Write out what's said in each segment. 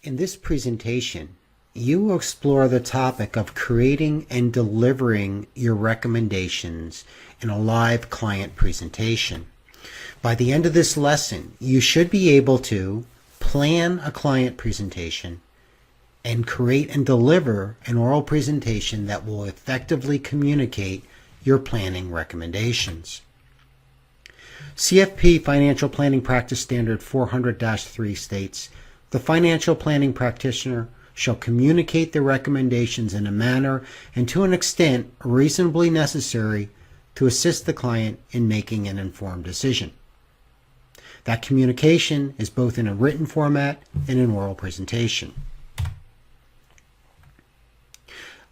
In this presentation, you will explore the topic of creating and delivering your recommendations in a live client presentation. By the end of this lesson, you should be able to plan a client presentation and create and deliver an oral presentation that will effectively communicate your planning recommendations. CFP Financial Planning Practice Standard 400-3 states, "The financial planning practitioner shall communicate the recommendations in a manner and to an extent reasonably necessary to assist the client in making an informed decision." That communication is both in a written format and an oral presentation.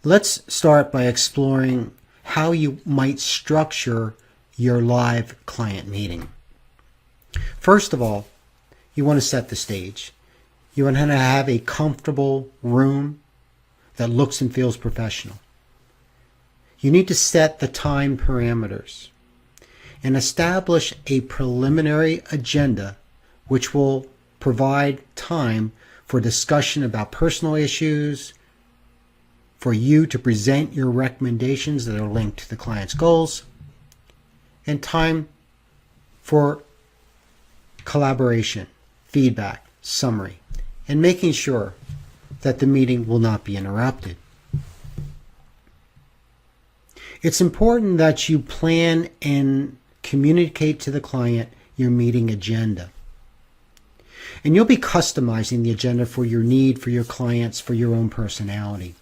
Let's start by exploring how you might structure your live client meeting. First of all, you want to set the stage. You want to have a comfortable room that looks and feels professional. You need to set the time parameters and establish a preliminary agenda which will provide time for discussion about personal issues, for you to present your recommendations that are linked to the client's goals, and time for collaboration, feedback, summary, and making sure that the meeting will not be interrupted. It's important that you plan and communicate to the client your meeting agenda. And you'll be customizing the agenda for your need, for your clients, for your own personality.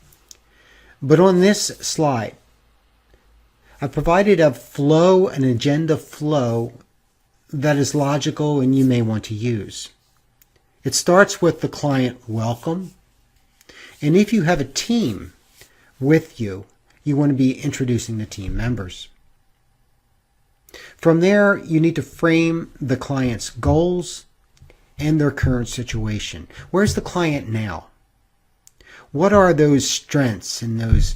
But on this slide, I've provided a flow, an agenda flow that is logical and you may want to use. It starts with the client welcome. And if you have a team with you, you want to be introducing the team members. From there, you need to frame the client's goals and their current situation. Where's the client now? What are those strengths and those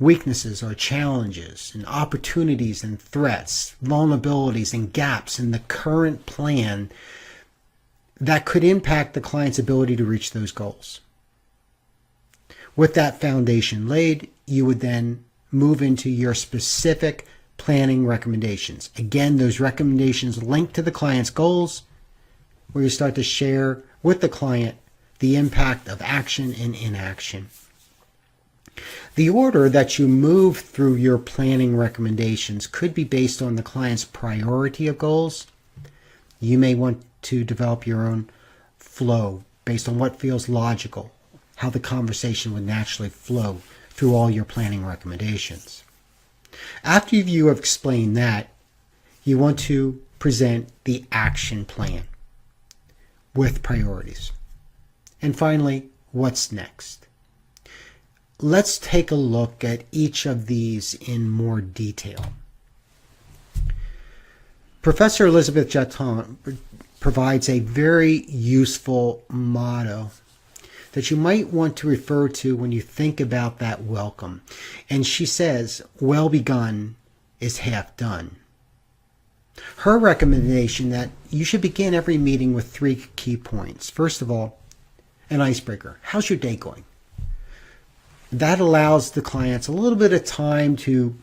weaknesses or challenges and opportunities and threats, vulnerabilities and gaps in the current plan that could impact the client's ability to reach those goals? With that foundation laid, you would then move into your specific planning recommendations. Again, those recommendations link to the client's goals, where you start to share with the client the impact of action and inaction. The order that you move through your planning recommendations could be based on the client's priority of goals. You may want to develop your own flow based on what feels logical, how the conversation would naturally flow through all your planning recommendations. After you have explained that, you want to present the action plan with priorities. And finally, what's next? Let's take a look at each of these in more detail. Professor Elizabeth Jaton provides a very useful motto that you might want to refer to when you think about that welcome. And she says, "Well begun is half done." Her recommendation that you should begin every meeting with 3 key points. First of all, an icebreaker. How's your day going? That allows the clients a little bit of time to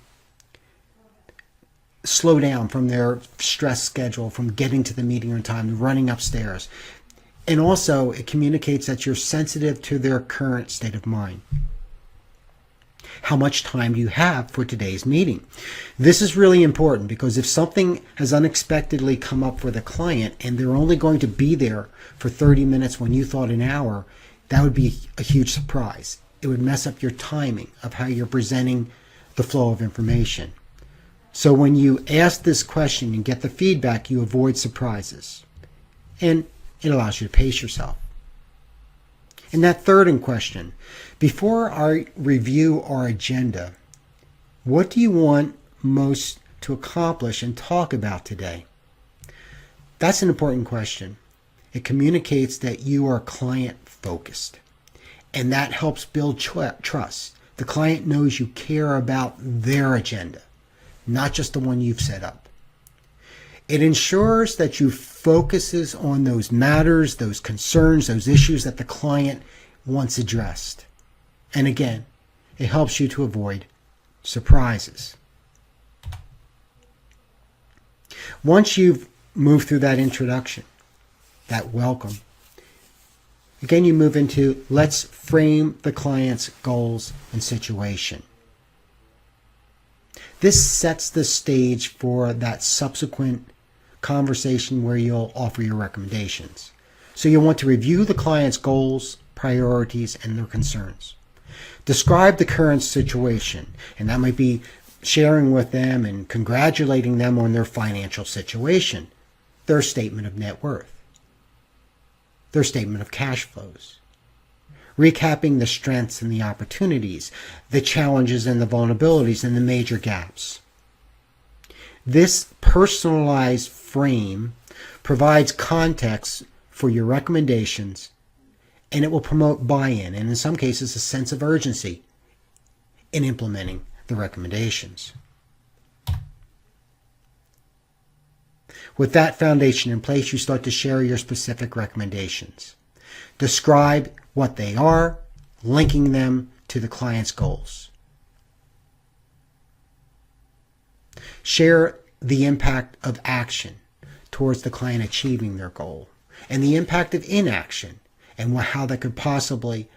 slow down from their stress schedule, from getting to the meeting on time, running upstairs. And also, it communicates that you're sensitive to their current state of mind. How much time do you have for today's meeting? This is really important because if something has unexpectedly come up for the client and they're only going to be there for 30 minutes when you thought an hour, that would be a huge surprise. It would mess up your timing of how you're presenting the flow of information. So when you ask this question and get the feedback, you avoid surprises. And it allows you to pace yourself. And that third question, before I review our agenda, what do you want most to accomplish and talk about today? That's an important question. It communicates that you are client focused, and that helps build trust. The client knows you care about their agenda, not just the one you've set up. It ensures that you focuses on those matters, those concerns, those issues that the client wants addressed. And again, it helps you to avoid surprises. Once you've moved through that introduction, that welcome, again you move into let's frame the client's goals and situation. This sets the stage for that subsequent conversation where you'll offer your recommendations. So you'll want to review the client's goals, priorities, and their concerns. Describe the current situation, and that might be sharing with them and congratulating them on their financial situation, their statement of net worth, their statement of cash flows, recapping the strengths and the opportunities, the challenges and the vulnerabilities, and the major gaps. This personalized frame provides context for your recommendations, and it will promote buy-in and in some cases a sense of urgency in implementing the recommendations. With that foundation in place, you start to share your specific recommendations. Describe what they are, linking them to the client's goals. Share the impact of action towards the client achieving their goal and the impact of inaction and how that could possibly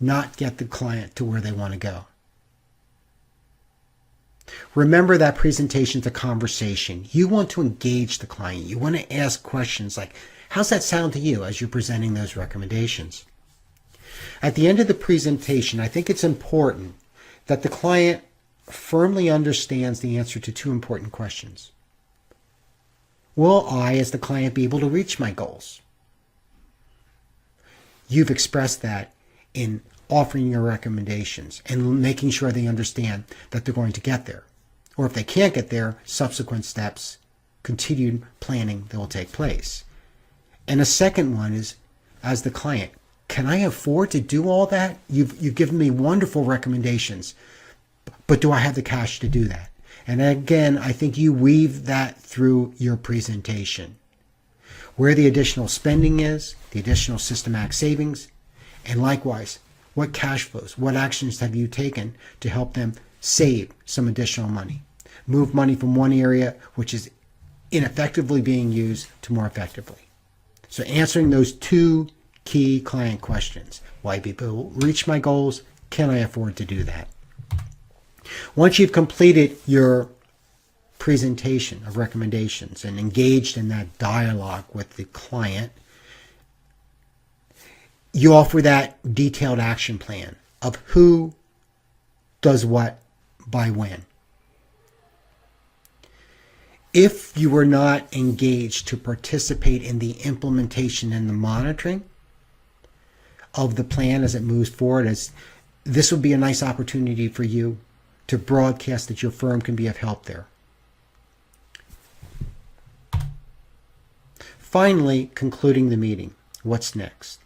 not get the client to where they want to go. Remember that presentation is a conversation. You want to engage the client. You want to ask questions like, how's that sound to you as you're presenting those recommendations? At the end of the presentation, I think it's important that the client firmly understands the answer to two important questions. Will I, as the client, be able to reach my goals? You've expressed that in offering your recommendations and making sure they understand that they're going to get there. Or if they can't get there, subsequent steps, continued planning that will take place. And a second one is, as the client, can I afford to do all that? You've given me wonderful recommendations, but do I have the cash to do that? And again, I think you weave that through your presentation. Where the additional spending is, the additional systematic savings, and likewise, what cash flows, what actions have you taken to help them save some additional money? Move money from one area which is ineffectively being used to more effectively. So answering those two key client questions. Will I be able to reach my goals? Can I afford to do that? Once you've completed your presentation of recommendations and engaged in that dialogue with the client, you offer that detailed action plan of who does what by when. If you were not engaged to participate in the implementation and the monitoring of the plan as it moves forward, this would be a nice opportunity for you to broadcast that your firm can be of help there. Finally, concluding the meeting, what's next?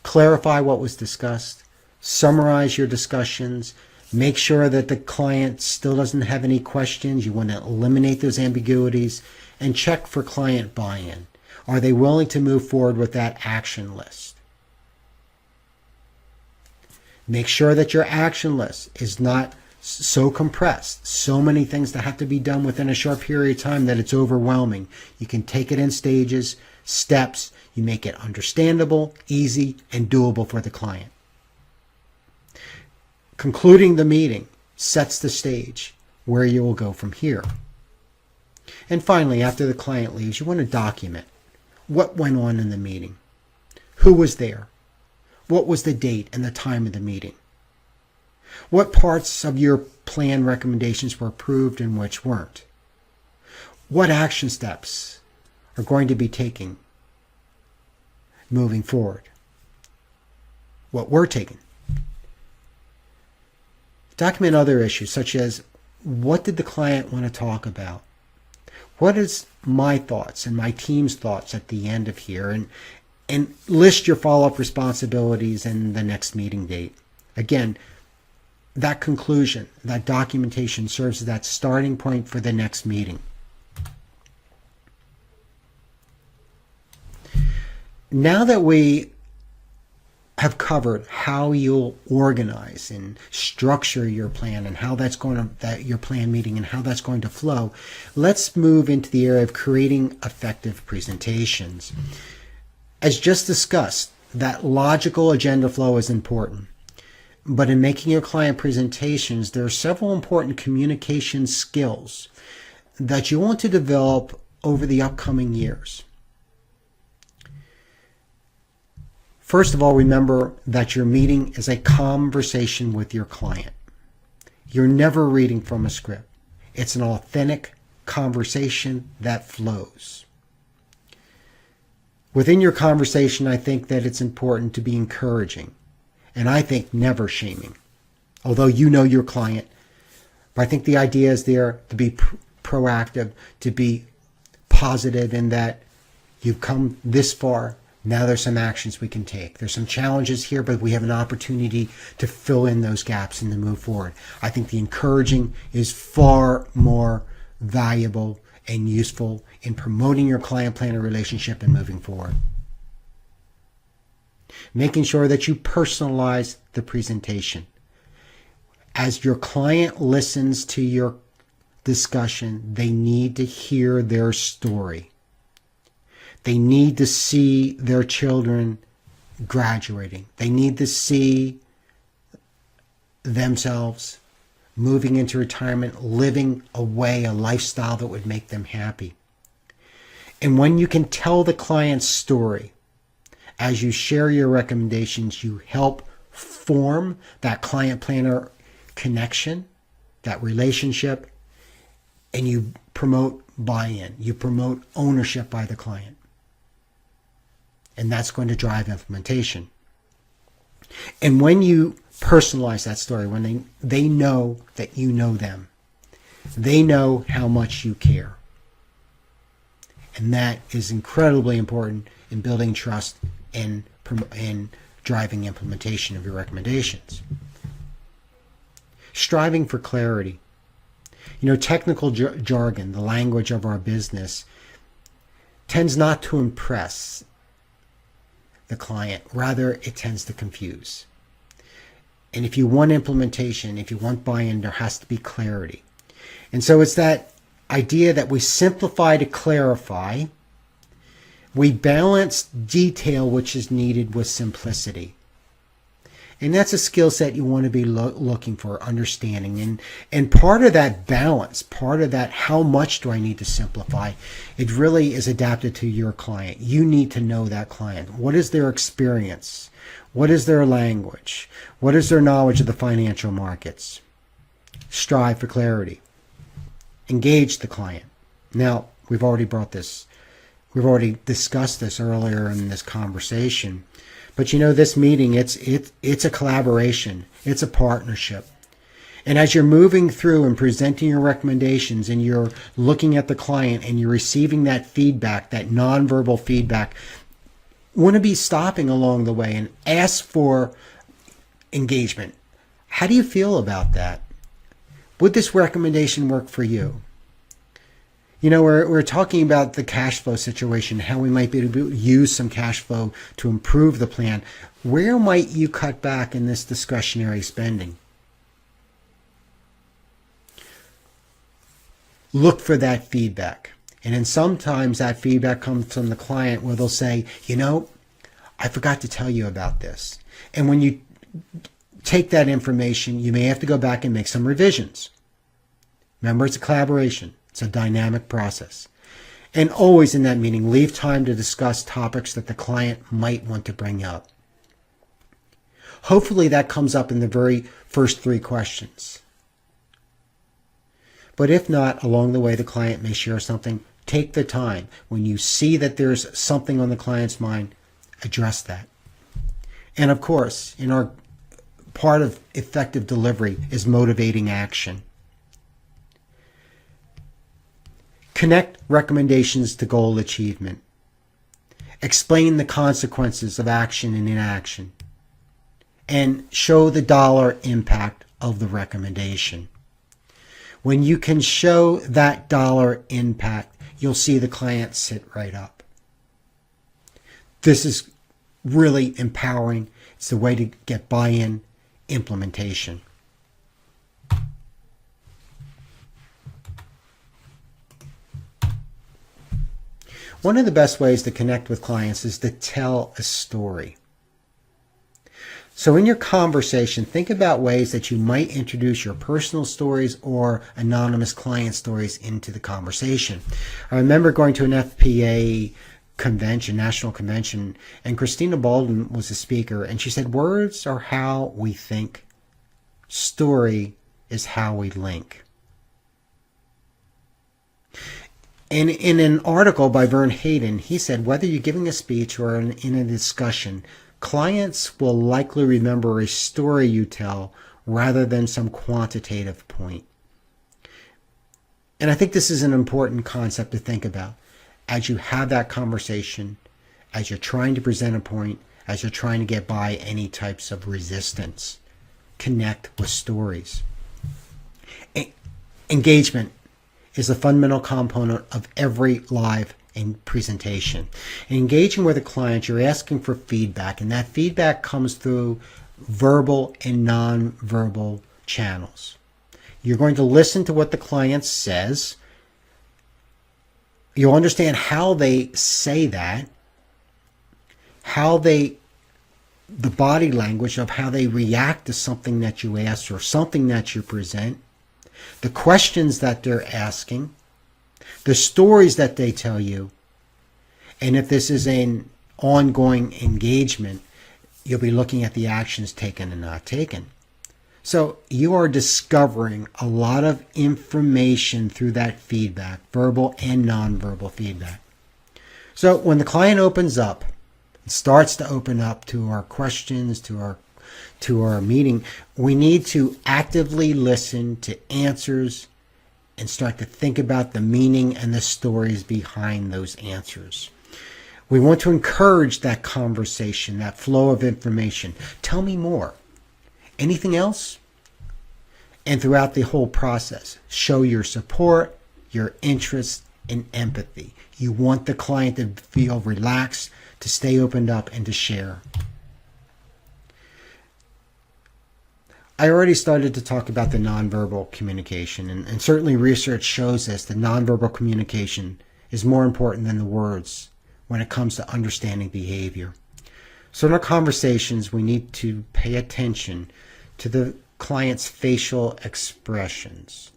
Clarify what was discussed, summarize your discussions, make sure that the client still doesn't have any questions. You want to eliminate those ambiguities and check for client buy-in. Are they willing to move forward with that action list? Make sure that your action list is not so compressed, so many things that have to be done within a short period of time that it's overwhelming. You can take it in stages, steps. You make it understandable, easy, and doable for the client. Concluding the meeting sets the stage where you will go from here. And finally, after the client leaves, you want to document what went on in the meeting. Who was there? What was the date and the time of the meeting? What parts of your plan recommendations were approved and which weren't? What action steps are going to be taken moving forward? What were taken? Document other issues such as what did the client want to talk about? What is my thoughts and my team's thoughts at the end of here? And list your follow-up responsibilities and the next meeting date. Again, that conclusion, that documentation serves as that starting point for the next meeting. Now that we have covered how you'll organize and structure your plan and how that's going to, that your plan meeting and how that's going to flow, let's move into the area of creating effective presentations. As just discussed, that logical agenda flow is important. But in making your client presentations, there are several important communication skills that you want to develop over the upcoming years. First of all, remember that your meeting is a conversation with your client. You're never reading from a script. It's an authentic conversation that flows. Within your conversation, I think that it's important to be encouraging, and I think never shaming. Although you know your client, but I think the idea is there to be proactive, to be positive in that you've come this far. Now there's some actions we can take. There's some challenges here, but we have an opportunity to fill in those gaps and to move forward. I think the encouraging is far more valuable and useful in promoting your client-planner relationship and moving forward. Making sure that you personalize the presentation. As your client listens to your discussion, they need to hear their story. They need to see their children graduating. They need to see themselves moving into retirement, living a lifestyle that would make them happy. And when you can tell the client's story, as you share your recommendations, you help form that client-planner connection, that relationship, and you promote buy-in. You promote ownership by the client. And that's going to drive implementation. And when you personalize that story, when they know that you know them, they know how much you care. And that is incredibly important in building trust and driving implementation of your recommendations. Striving for clarity. Technical jargon, the language of our business, tends not to impress the client. Rather, it tends to confuse. And if you want implementation, if you want buy-in, there has to be clarity. And so it's that idea that we simplify to clarify. We balance detail, which is needed, with simplicity. And that's a skill set you want to be looking for, understanding. And part of that balance, part of that how much do I need to simplify, it really is adapted to your client. You need to know that client. What is their experience? What is their language? What is their knowledge of the financial markets? Strive for clarity. Engage the client. Now, we've already discussed this earlier in this conversation. But this meeting, it's a collaboration. It's a partnership. And as you're moving through and presenting your recommendations and you're looking at the client and you're receiving that feedback, that nonverbal feedback, want to be stopping along the way and ask for engagement. How do you feel about that? Would this recommendation work for you? We're talking about the cash flow situation, how we might be able to use some cash flow to improve the plan. Where might you cut back in this discretionary spending? Look for that feedback. And then sometimes that feedback comes from the client where they'll say, I forgot to tell you about this. And when you take that information, you may have to go back and make some revisions. Remember, it's a collaboration. It's a dynamic process. And always in that meeting, leave time to discuss topics that the client might want to bring up. Hopefully that comes up in the very first 3 questions. But if not, along the way the client may share something. Take the time. When you see that there's something on the client's mind, address that. And of course, part of effective delivery is motivating action. Connect recommendations to goal achievement. Explain the consequences of action and inaction. And show the dollar impact of the recommendation. When you can show that dollar impact, you'll see the client sit right up. This is really empowering. It's the way to get buy-in, implementation. One of the best ways to connect with clients is to tell a story. So in your conversation, think about ways that you might introduce your personal stories or anonymous client stories into the conversation. I remember going to an FPA convention, national convention, and Christina Baldwin was the speaker, and she said, words are how we think, story is how we link. And in an article by Vern Hayden, he said, whether you're giving a speech or in a discussion, clients will likely remember a story you tell rather than some quantitative point. And I think this is an important concept to think about as you have that conversation, as you're trying to present a point, as you're trying to get by any types of resistance. Connect with stories. Engagement is a fundamental component of every live presentation. In engaging with a client, you're asking for feedback, and that feedback comes through verbal and non-verbal channels. You're going to listen to what the client says. You'll understand how they say that, the body language of how they react to something that you ask or something that you present, the questions that they're asking, the stories that they tell you, and if this is an ongoing engagement, you'll be looking at the actions taken and not taken. So you are discovering a lot of information through that feedback, verbal and nonverbal feedback. So when the client opens up, starts to open up to our questions, to our meeting, we need to actively listen to answers and start to think about the meaning and the stories behind those answers. We want to encourage that conversation, that flow of information. Tell me more. Anything else? And throughout the whole process, show your support, your interest, and empathy. You want the client to feel relaxed, to stay opened up, and to share. I already started to talk about the nonverbal communication, and certainly research shows us that nonverbal communication is more important than the words when it comes to understanding behavior. So in our conversations, we need to pay attention to the client's facial expressions,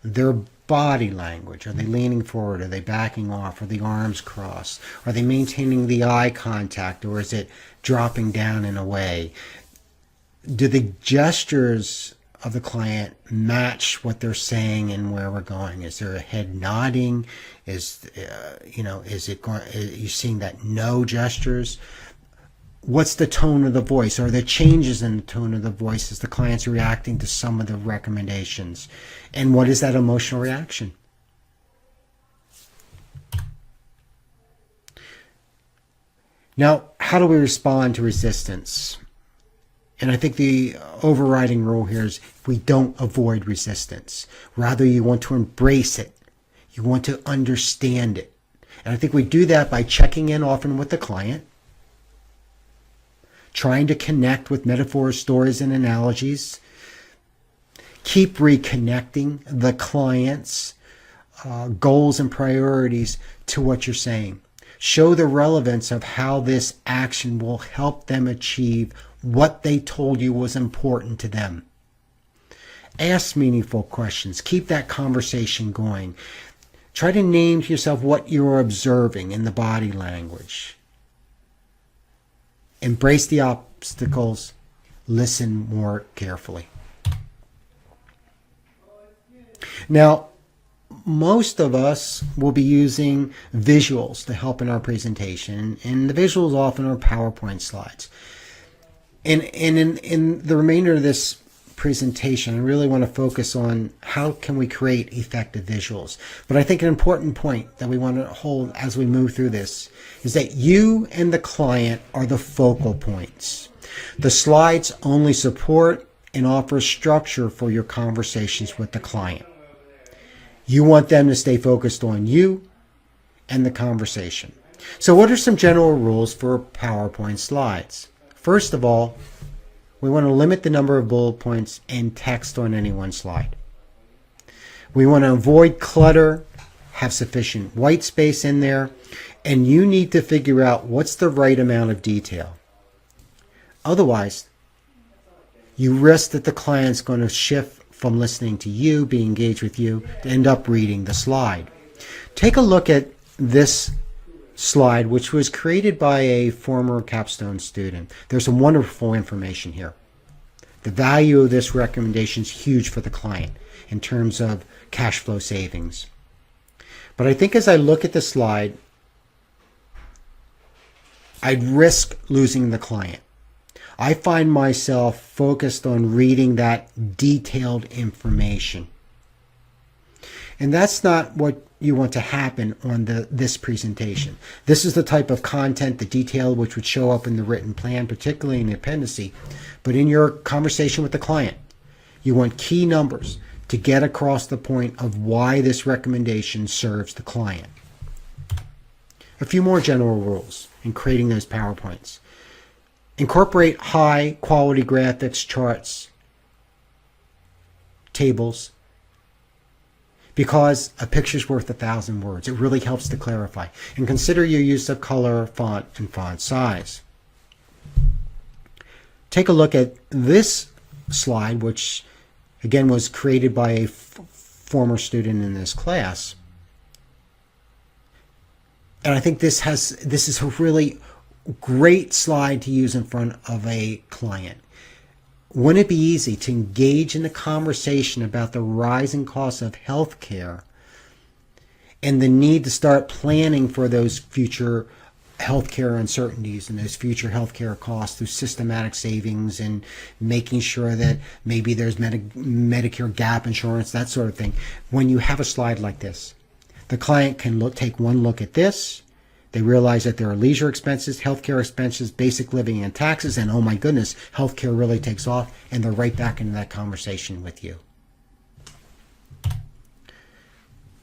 their body language. Are they leaning forward? Are they backing off? Are the arms crossed? Are they maintaining the eye contact, or is it dropping down and away? Do the gestures of the client match what they're saying and where we're going? Is there a head nodding? Are you seeing that no gestures? What's the tone of the voice? Are there changes in the tone of the voice as the client's reacting to some of the recommendations? And what is that emotional reaction? Now, how do we respond to resistance? And I think the overriding rule here is we don't avoid resistance. Rather, you want to embrace it. You want to understand it. And I think we do that by checking in often with the client, trying to connect with metaphors, stories, and analogies. Keep reconnecting the client's goals and priorities to what you're saying. Show the relevance of how this action will help them achieve what they told you was important to them. Ask meaningful questions. Keep that conversation going. Try to name to yourself what you're observing in the body language. Embrace the obstacles. Listen more carefully. Now, most of us will be using visuals to help in our presentation, and the visuals often are PowerPoint slides. And in the remainder of this presentation, I really want to focus on how can we create effective visuals. But I think an important point that we want to hold as we move through this is that you and the client are the focal points. The slides only support and offer structure for your conversations with the client. You want them to stay focused on you and the conversation. So what are some general rules for PowerPoint slides? First of all, we want to limit the number of bullet points and text on any one slide. We want to avoid clutter, have sufficient white space in there, and you need to figure out what's the right amount of detail. Otherwise, you risk that the client's going to shift from listening to you, be engaged with you, to end up reading the slide. Take a look at this slide, which was created by a former capstone student. There's some wonderful information here. The value of this recommendation is huge for the client in terms of cash flow savings. But I think as I look at the slide, I'd risk losing the client. I find myself focused on reading that detailed information. And that's not what you want to happen on this presentation. This is the type of content, the detail, which would show up in the written plan, particularly in the appendice. But in your conversation with the client, you want key numbers to get across the point of why this recommendation serves the client. A few more general rules in creating those PowerPoints. Incorporate high quality graphics, charts, tables, because a picture's worth 1,000 words. It really helps to clarify. And consider your use of color, font, and font size. Take a look at this slide, which again was created by a former student in this class. And I think this is a really great slide to use in front of a client. Wouldn't it be easy to engage in a conversation about the rising costs of healthcare and the need to start planning for those future healthcare uncertainties and those future healthcare costs through systematic savings and making sure that maybe there's Medicare gap insurance, that sort of thing. When you have a slide like this, the client can take one look at this. They realize that there are leisure expenses, healthcare expenses, basic living, and taxes, and oh my goodness, healthcare really takes off, and they're right back into that conversation with you.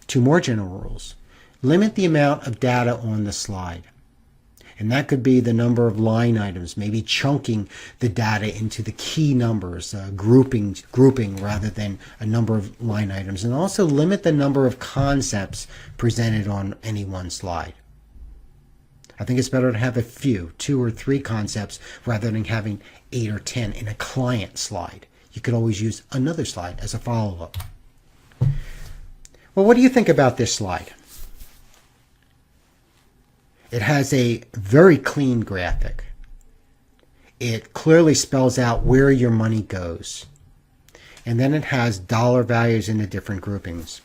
Two more general rules. Limit the amount of data on the slide. And that could be the number of line items, maybe chunking the data into the key numbers, grouping rather than a number of line items. And also limit the number of concepts presented on any one slide. I think it's better to have a few, 2 or 3 concepts, rather than having 8 or 10 in a client slide. You could always use another slide as a follow-up. Well, what do you think about this slide? It has a very clean graphic. It clearly spells out where your money goes. And then it has dollar values in the different groupings.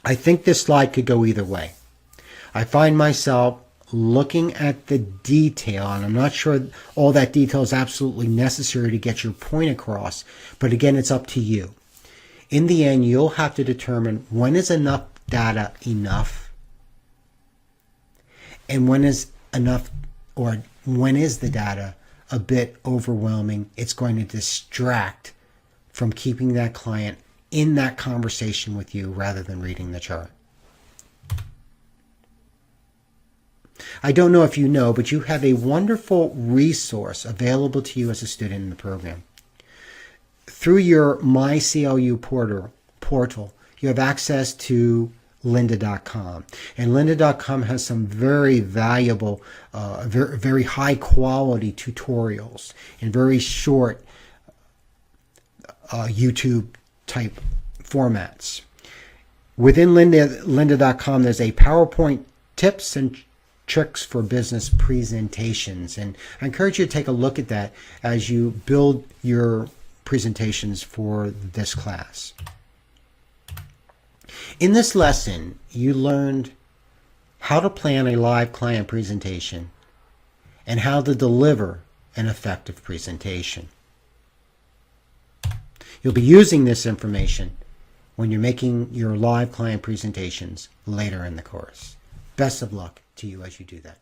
I think this slide could go either way. I find myself looking at the detail, and I'm not sure all that detail is absolutely necessary to get your point across, but again, it's up to you. In the end, you'll have to determine when is enough data enough, and when is enough, or when is the data a bit overwhelming. It's going to distract from keeping that client in that conversation with you rather than reading the chart. I don't know if you know, but you have a wonderful resource available to you as a student in the program. Through your MyCLU portal, you have access to lynda.com. And lynda.com has some very valuable, very high quality tutorials in very short YouTube type formats. Within lynda.com, there's a PowerPoint tips and tricks for business presentations. And I encourage you to take a look at that as you build your presentations for this class. In this lesson, you learned how to plan a live client presentation and how to deliver an effective presentation. You'll be using this information when you're making your live client presentations later in the course. Best of luck to you as you do that.